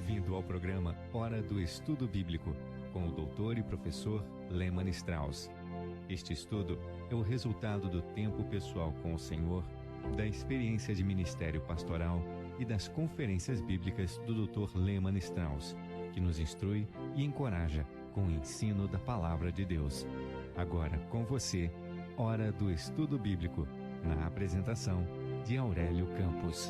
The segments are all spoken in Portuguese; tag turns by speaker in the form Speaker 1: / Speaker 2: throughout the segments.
Speaker 1: Bem-vindo ao programa Hora do Estudo Bíblico, com o doutor e professor Lehmann Strauss. Este estudo é o resultado do tempo pessoal com o Senhor, da experiência de ministério pastoral e das conferências bíblicas do Dr. Lehmann Strauss, que nos instrui e encoraja com o ensino da Palavra de Deus. Agora com você, Hora do Estudo Bíblico, na apresentação de Aurélio Campos.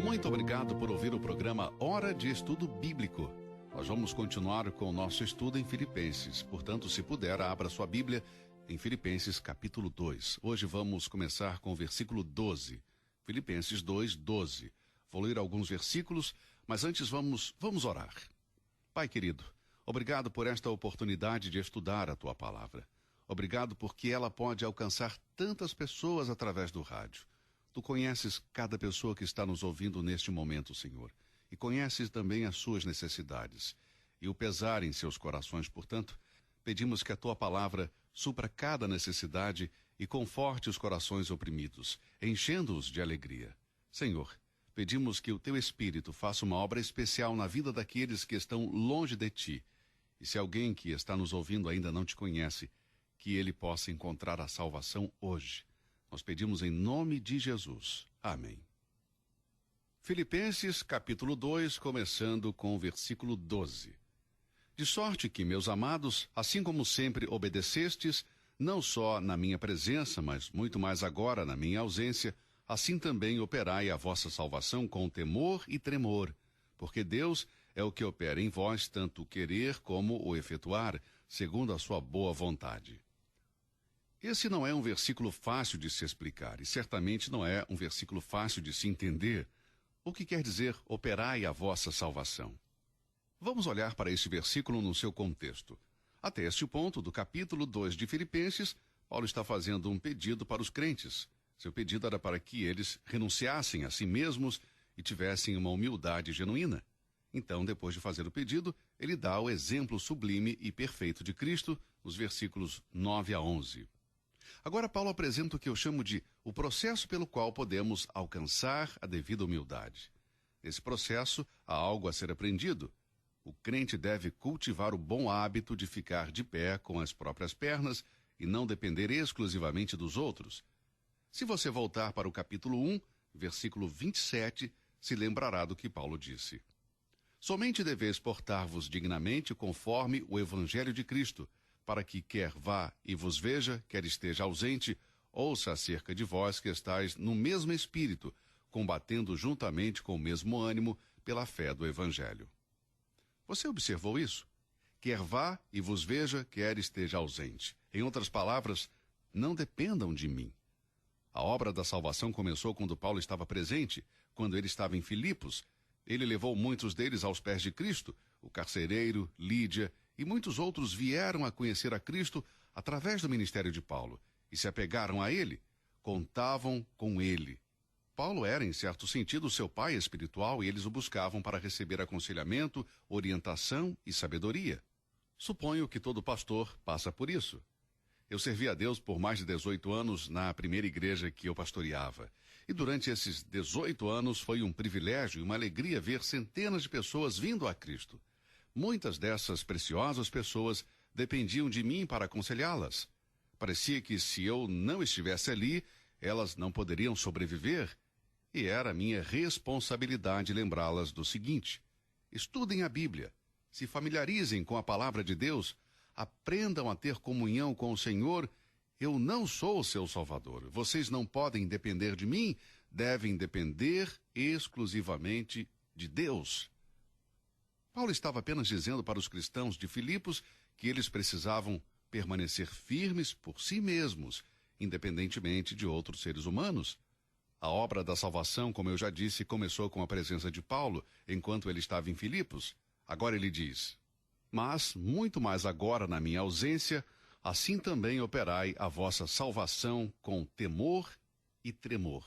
Speaker 2: Muito obrigado por ouvir o programa Hora de Estudo Bíblico. Nós vamos continuar com o nosso estudo em Filipenses. Portanto, se puder, abra sua Bíblia em Filipenses capítulo 2. Hoje vamos começar com o versículo 12. Filipenses 2, 12. Vou ler alguns versículos, mas antes vamos orar. Pai querido, obrigado por esta oportunidade de estudar a Tua Palavra. Obrigado porque ela pode alcançar tantas pessoas através do rádio. Tu conheces cada pessoa que está nos ouvindo neste momento, Senhor, e conheces também as suas necessidades e o pesar em seus corações. Portanto, pedimos que a Tua Palavra supra cada necessidade e conforte os corações oprimidos, enchendo-os de alegria. Senhor, pedimos que o Teu Espírito faça uma obra especial na vida daqueles que estão longe de Ti. E se alguém que está nos ouvindo ainda não Te conhece, que ele possa encontrar a salvação hoje. Nós pedimos em nome de Jesus. Amém. Filipenses capítulo 2, começando com o versículo 12. De sorte que, meus amados, assim como sempre obedecestes, não só na minha presença, mas muito mais agora na minha ausência, assim também operai a vossa salvação com temor e tremor, porque Deus é o que opera em vós tanto o querer como o efetuar, segundo a sua boa vontade. Esse não é um versículo fácil de se explicar e certamente não é um versículo fácil de se entender. O que quer dizer operai a vossa salvação? Vamos olhar para esse versículo no seu contexto. Até este ponto do capítulo 2 de Filipenses, Paulo está fazendo um pedido para os crentes. Seu pedido era para que eles renunciassem a si mesmos e tivessem uma humildade genuína. Então, depois de fazer o pedido, ele dá o exemplo sublime e perfeito de Cristo nos versículos 9 a 11. Agora Paulo apresenta o que eu chamo de o processo pelo qual podemos alcançar a devida humildade. Nesse processo, há algo a ser aprendido. O crente deve cultivar o bom hábito de ficar de pé com as próprias pernas e não depender exclusivamente dos outros. Se você voltar para o capítulo 1, versículo 27, se lembrará do que Paulo disse. Somente deveis portar-vos dignamente conforme o Evangelho de Cristo, para que quer vá e vos veja, quer esteja ausente, ouça acerca de vós que estáis no mesmo espírito, combatendo juntamente com o mesmo ânimo pela fé do Evangelho. Você observou isso? Quer vá e vos veja, quer esteja ausente. Em outras palavras, não dependam de mim. A obra da salvação começou quando Paulo estava presente, quando ele estava em Filipos. Ele levou muitos deles aos pés de Cristo, o carcereiro, Lídia, e muitos outros vieram a conhecer a Cristo através do ministério de Paulo e se apegaram a ele, contavam com ele. Paulo era, em certo sentido, seu pai espiritual e eles o buscavam para receber aconselhamento, orientação e sabedoria. Suponho que todo pastor passa por isso. Eu servi a Deus por mais de 18 anos na primeira igreja que eu pastoreava. E durante esses 18 anos foi um privilégio e uma alegria ver centenas de pessoas vindo a Cristo. Muitas dessas preciosas pessoas dependiam de mim para aconselhá-las. Parecia que se eu não estivesse ali, elas não poderiam sobreviver. E era minha responsabilidade lembrá-las do seguinte: estudem a Bíblia, se familiarizem com a palavra de Deus, aprendam a ter comunhão com o Senhor. Eu não sou o seu Salvador. Vocês não podem depender de mim, devem depender exclusivamente de Deus. Paulo estava apenas dizendo para os cristãos de Filipos que eles precisavam permanecer firmes por si mesmos, independentemente de outros seres humanos. A obra da salvação, como eu já disse, começou com a presença de Paulo, enquanto ele estava em Filipos. Agora ele diz: mas, muito mais agora na minha ausência, assim também operai a vossa salvação com temor e tremor.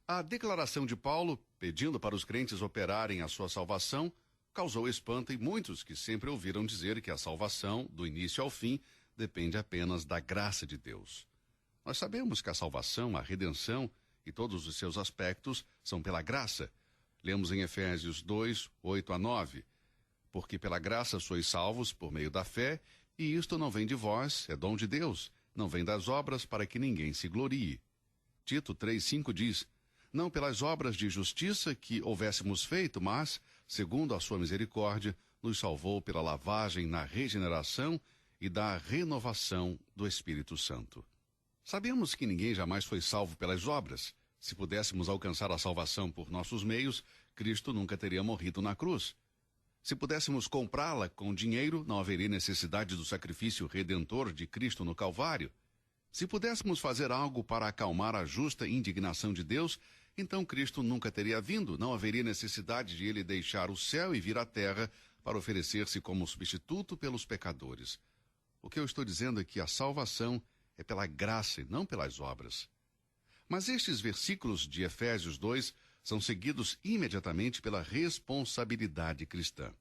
Speaker 2: A declaração de Paulo, pedindo para os crentes operarem a sua salvação, causou espanto em muitos que sempre ouviram dizer que a salvação, do início ao fim, depende apenas da graça de Deus. Nós sabemos que a salvação, a redenção e todos os seus aspectos são pela graça. Lemos em Efésios 2, 8 a 9. Porque pela graça sois salvos por meio da fé, e isto não vem de vós, é dom de Deus, não vem das obras para que ninguém se glorie. Tito 3,5 diz: não pelas obras de justiça que houvéssemos feito, mas, segundo a sua misericórdia, nos salvou pela lavagem na regeneração e da renovação do Espírito Santo. Sabemos que ninguém jamais foi salvo pelas obras. Se pudéssemos alcançar a salvação por nossos meios, Cristo nunca teria morrido na cruz. Se pudéssemos comprá-la com dinheiro, não haveria necessidade do sacrifício redentor de Cristo no Calvário. Se pudéssemos fazer algo para acalmar a justa indignação de Deus, então Cristo nunca teria vindo, não haveria necessidade de ele deixar o céu e vir à terra para oferecer-se como substituto pelos pecadores. O que eu estou dizendo é que a salvação é pela graça e não pelas obras. Mas estes versículos de Efésios 2 são seguidos imediatamente pela responsabilidade cristã.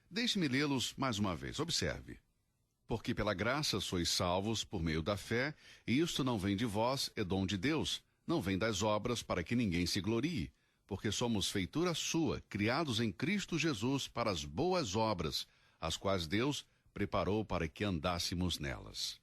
Speaker 2: Deixe-me lê-los mais uma vez. Observe. Porque pela graça sois salvos por meio da fé, e isto não vem de vós, é dom de Deus, não vem das obras para que ninguém se glorie, porque somos feitura sua, criados em Cristo Jesus para as boas obras, as quais Deus preparou para que andássemos nelas.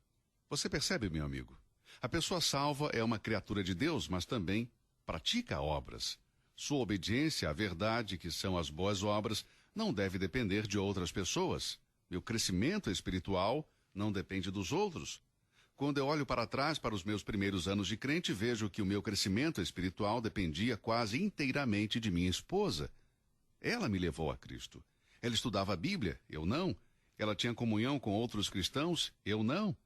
Speaker 2: Você percebe, meu amigo? A pessoa salva é uma criatura de Deus, mas também pratica obras. Sua obediência à verdade, que são as boas obras, não deve depender de outras pessoas. Meu crescimento espiritual não depende dos outros. Quando eu olho para trás, para os meus primeiros anos de crente, vejo que o meu crescimento espiritual dependia quase inteiramente de minha esposa. Ela me levou a Cristo. Ela estudava a Bíblia, eu não. Ela tinha comunhão com outros cristãos, eu não.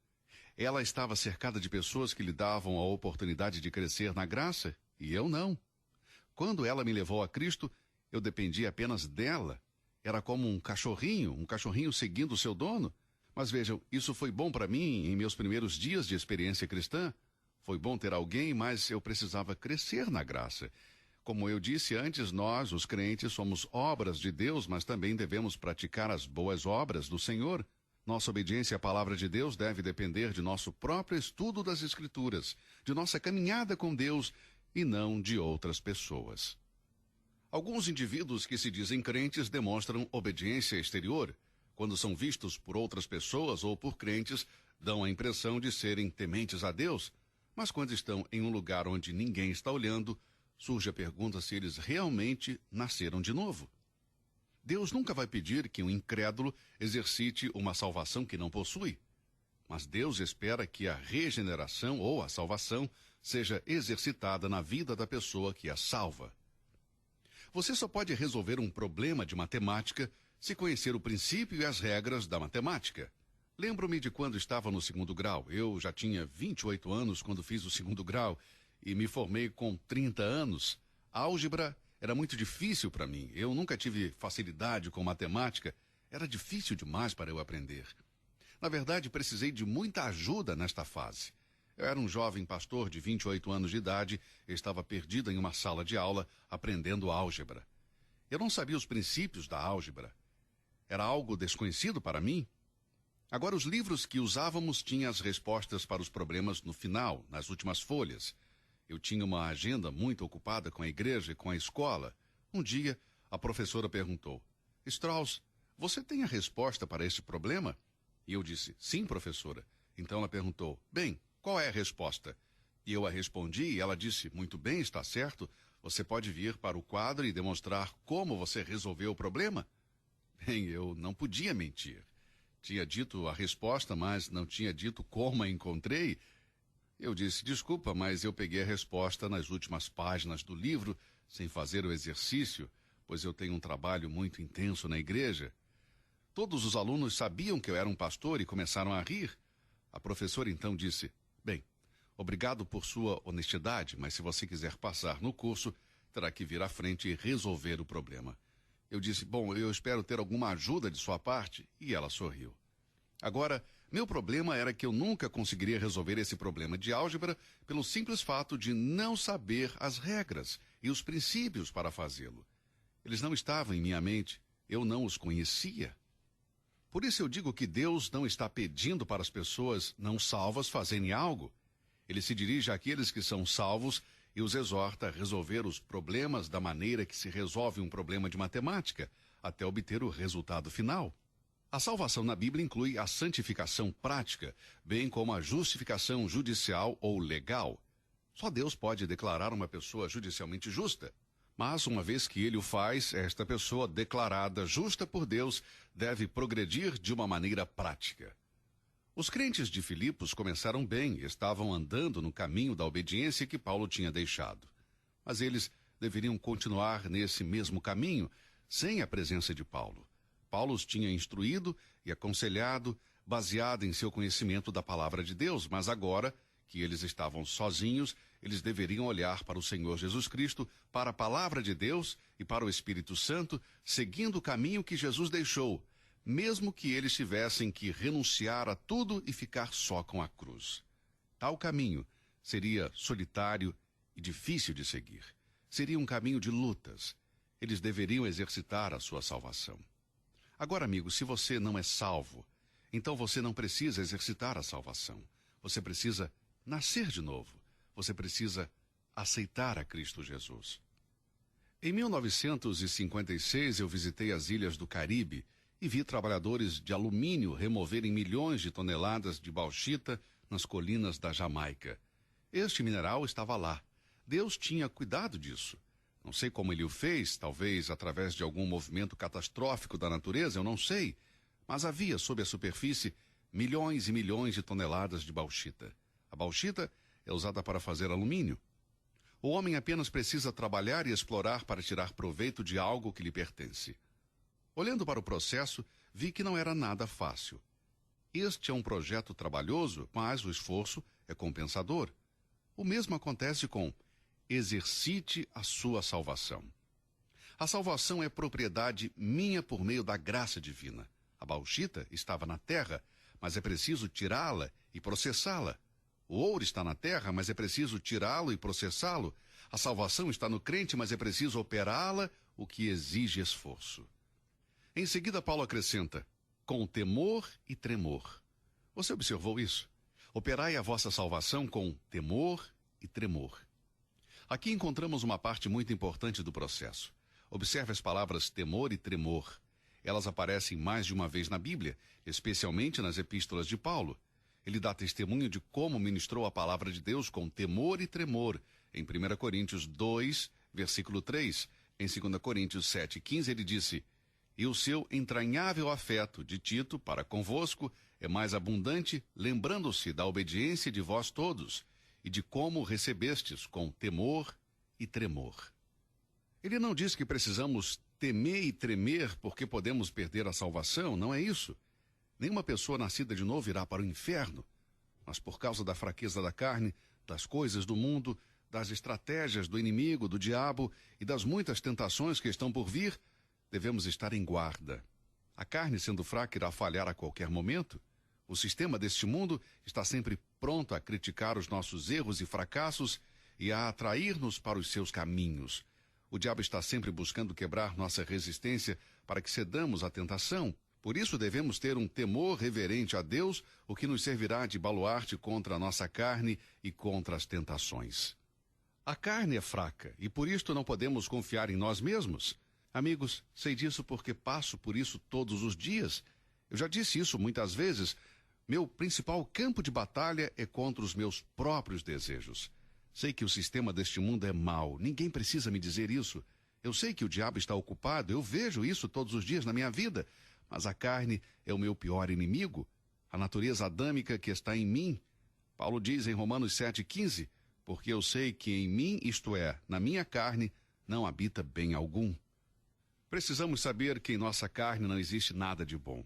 Speaker 2: Ela estava cercada de pessoas que lhe davam a oportunidade de crescer na graça, e eu não. Quando ela me levou a Cristo, eu dependia apenas dela. Era como um cachorrinho seguindo o seu dono. Mas vejam, isso foi bom para mim em meus primeiros dias de experiência cristã. Foi bom ter alguém, mas eu precisava crescer na graça. Como eu disse antes, nós, os crentes, somos obras de Deus, mas também devemos praticar as boas obras do Senhor. Nossa obediência à palavra de Deus deve depender de nosso próprio estudo das Escrituras, de nossa caminhada com Deus e não de outras pessoas. Alguns indivíduos que se dizem crentes demonstram obediência exterior. Quando são vistos por outras pessoas ou por crentes, dão a impressão de serem tementes a Deus, mas quando estão em um lugar onde ninguém está olhando, surge a pergunta se eles realmente nasceram de novo. Deus nunca vai pedir que um incrédulo exercite uma salvação que não possui. Mas Deus espera que a regeneração ou a salvação seja exercitada na vida da pessoa que é salva. Você só pode resolver um problema de matemática se conhecer o princípio e as regras da matemática. Lembro-me de quando estava no segundo grau. Eu já tinha 28 anos quando fiz o segundo grau e me formei com 30 anos. A álgebra era muito difícil para mim. Eu nunca tive facilidade com matemática. Era difícil demais para eu aprender. Na verdade, precisei de muita ajuda nesta fase. Eu era um jovem pastor de 28 anos de idade e estava perdido em uma sala de aula aprendendo álgebra. Eu não sabia os princípios da álgebra. Era algo desconhecido para mim. Agora, os livros que usávamos tinham as respostas para os problemas no final, nas últimas folhas. Eu tinha uma agenda muito ocupada com a igreja e com a escola. Um dia, a professora perguntou: Strauss, você tem a resposta para este problema? E eu disse: sim, professora. Então ela perguntou: bem, qual é a resposta? E eu a respondi e ela disse: muito bem, está certo. Você pode vir para o quadro e demonstrar como você resolveu o problema? Bem, eu não podia mentir. Tinha dito a resposta, mas não tinha dito como a encontrei. Eu disse: desculpa, mas eu peguei a resposta nas últimas páginas do livro, sem fazer o exercício, pois eu tenho um trabalho muito intenso na igreja. Todos os alunos sabiam que eu era um pastor e começaram a rir. A professora então disse: bem, obrigado por sua honestidade, mas se você quiser passar no curso, terá que vir à frente e resolver o problema. Eu disse: bom, eu espero ter alguma ajuda de sua parte, e ela sorriu. Agora, meu problema era que eu nunca conseguiria resolver esse problema de álgebra pelo simples fato de não saber as regras e os princípios para fazê-lo. Eles não estavam em minha mente, eu não os conhecia. Por isso eu digo que Deus não está pedindo para as pessoas não salvas fazerem algo. Ele se dirige àqueles que são salvos e os exorta a resolver os problemas da maneira que se resolve um problema de matemática, até obter o resultado final. A salvação na Bíblia inclui a santificação prática, bem como a justificação judicial ou legal. Só Deus pode declarar uma pessoa judicialmente justa. Mas, uma vez que ele o faz, esta pessoa declarada justa por Deus deve progredir de uma maneira prática. Os crentes de Filipos começaram bem, estavam andando no caminho da obediência que Paulo tinha deixado. Mas eles deveriam continuar nesse mesmo caminho, sem a presença de Paulo. Paulo os tinha instruído e aconselhado, baseado em seu conhecimento da palavra de Deus, mas agora que eles estavam sozinhos, eles deveriam olhar para o Senhor Jesus Cristo, para a palavra de Deus e para o Espírito Santo, seguindo o caminho que Jesus deixou, mesmo que eles tivessem que renunciar a tudo e ficar só com a cruz. Tal caminho seria solitário e difícil de seguir. Seria um caminho de lutas. Eles deveriam exercitar a sua salvação. Agora, amigo, se você não é salvo, então você não precisa exercitar a salvação. Você precisa nascer de novo. Você precisa aceitar a Cristo Jesus. Em 1956, eu visitei as ilhas do Caribe e vi trabalhadores de alumínio removerem milhões de toneladas de bauxita nas colinas da Jamaica. Este mineral estava lá. Deus tinha cuidado disso. Não sei como ele o fez, talvez através de algum movimento catastrófico da natureza, eu não sei. Mas havia sob a superfície milhões e milhões de toneladas de bauxita. A bauxita é usada para fazer alumínio. O homem apenas precisa trabalhar e explorar para tirar proveito de algo que lhe pertence. Olhando para o processo, vi que não era nada fácil. Este é um projeto trabalhoso, mas o esforço é compensador. O mesmo acontece com exercite a sua salvação. A salvação é propriedade minha por meio da graça divina. A bauxita estava na terra, mas é preciso tirá-la e processá-la. O ouro está na terra, mas é preciso tirá-lo e processá-lo. A salvação está no crente, mas é preciso operá-la, o que exige esforço. Em seguida, Paulo acrescenta, com temor e tremor. Você observou isso? Operai a vossa salvação com temor e tremor. Aqui encontramos uma parte muito importante do processo. Observe as palavras temor e tremor. Elas aparecem mais de uma vez na Bíblia, especialmente nas epístolas de Paulo. Ele dá testemunho de como ministrou a palavra de Deus com temor e tremor. Em 1 Coríntios 2, versículo 3. Em 2 Coríntios 7, 15, ele disse, e o seu entranhável afeto de Tito para convosco é mais abundante, lembrando-se da obediência de vós todos, e de como recebestes com temor e tremor. Ele não diz que precisamos temer e tremer porque podemos perder a salvação, não é isso. Nenhuma pessoa nascida de novo irá para o inferno, mas por causa da fraqueza da carne, das coisas do mundo, das estratégias do inimigo, do diabo e das muitas tentações que estão por vir, devemos estar em guarda. A carne, sendo fraca, irá falhar a qualquer momento. O sistema deste mundo está sempre pronto a criticar os nossos erros e fracassos e a atrair-nos para os seus caminhos. O diabo está sempre buscando quebrar nossa resistência para que cedamos à tentação. Por isso devemos ter um temor reverente a Deus, o que nos servirá de baluarte contra a nossa carne e contra as tentações. A carne é fraca e por isto não podemos confiar em nós mesmos. Amigos, sei disso porque passo por isso todos os dias. Eu já disse isso muitas vezes. Meu principal campo de batalha é contra os meus próprios desejos. Sei que o sistema deste mundo é mau. Ninguém precisa me dizer isso. Eu sei que o diabo está ocupado. Eu vejo isso todos os dias na minha vida. Mas a carne é o meu pior inimigo. A natureza adâmica que está em mim. Paulo diz em Romanos 7,15, porque eu sei que em mim, isto é, na minha carne, não habita bem algum. Precisamos saber que em nossa carne não existe nada de bom.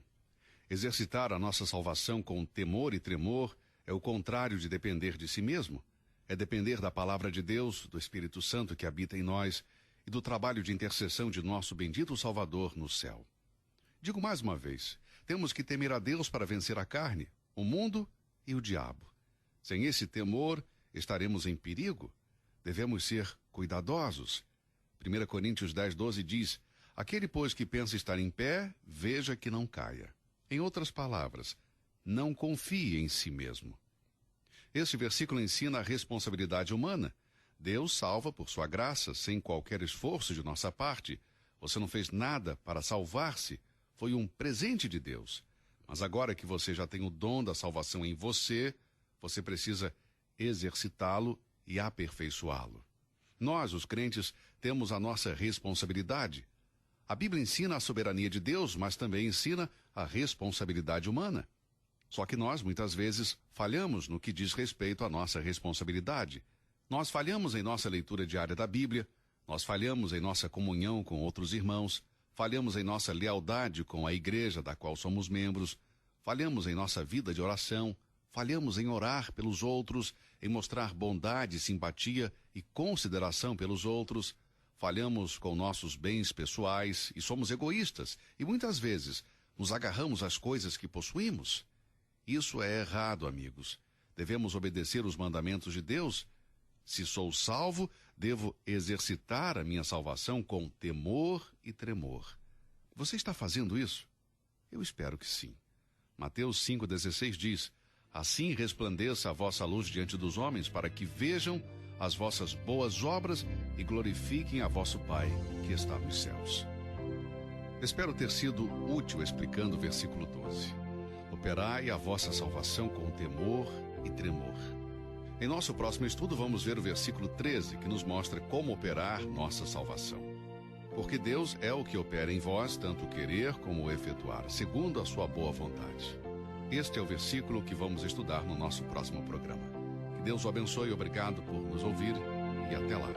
Speaker 2: Exercitar a nossa salvação com temor e tremor é o contrário de depender de si mesmo. É depender da palavra de Deus, do Espírito Santo que habita em nós e do trabalho de intercessão de nosso bendito Salvador no céu. Digo mais uma vez, temos que temer a Deus para vencer a carne, o mundo e o diabo. Sem esse temor, estaremos em perigo. Devemos ser cuidadosos. 1 Coríntios 10:12 diz, aquele, pois, que pensa estar em pé, veja que não caia. Em outras palavras, não confie em si mesmo. Este versículo ensina a responsabilidade humana. Deus salva por sua graça, sem qualquer esforço de nossa parte. Você não fez nada para salvar-se. Foi um presente de Deus. Mas agora que você já tem o dom da salvação em você, você precisa exercitá-lo e aperfeiçoá-lo. Nós, os crentes, temos a nossa responsabilidade. A Bíblia ensina a soberania de Deus, mas também ensina a responsabilidade humana. Só que nós, muitas vezes, falhamos no que diz respeito à nossa responsabilidade. Nós falhamos em nossa leitura diária da Bíblia, nós falhamos em nossa comunhão com outros irmãos, falhamos em nossa lealdade com a igreja da qual somos membros, falhamos em nossa vida de oração, falhamos em orar pelos outros, em mostrar bondade, simpatia e consideração pelos outros, falhamos com nossos bens pessoais e somos egoístas e muitas vezes nos agarramos às coisas que possuímos. Isso é errado, amigos. Devemos obedecer os mandamentos de Deus. Se sou salvo, devo exercitar a minha salvação com temor e tremor. Você está fazendo isso? Eu espero que sim. Mateus 5,16 diz: assim resplandeça a vossa luz diante dos homens, para que vejam as vossas boas obras e glorifiquem a vosso Pai, que está nos céus. Espero ter sido útil explicando o versículo 12. Operai a vossa salvação com temor e tremor. Em nosso próximo estudo, vamos ver o versículo 13, que nos mostra como operar nossa salvação. Porque Deus é o que opera em vós, tanto o querer como o efetuar, segundo a sua boa vontade. Este é o versículo que vamos estudar no nosso próximo programa. Que Deus o abençoe, obrigado por nos ouvir e até lá.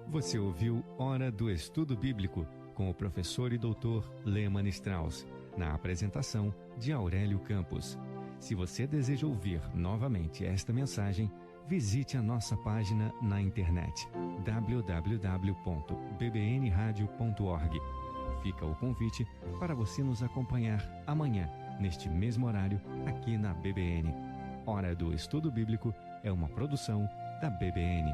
Speaker 1: Você ouviu Hora do Estudo Bíblico com o professor e doutor Lehmann Strauss, na apresentação de Aurélio Campos. Se você deseja ouvir novamente esta mensagem, visite a nossa página na internet www.bbnradio.org. Fica o convite para você nos acompanhar amanhã, neste mesmo horário, aqui na BBN. Hora do Estudo Bíblico é uma produção da BBN.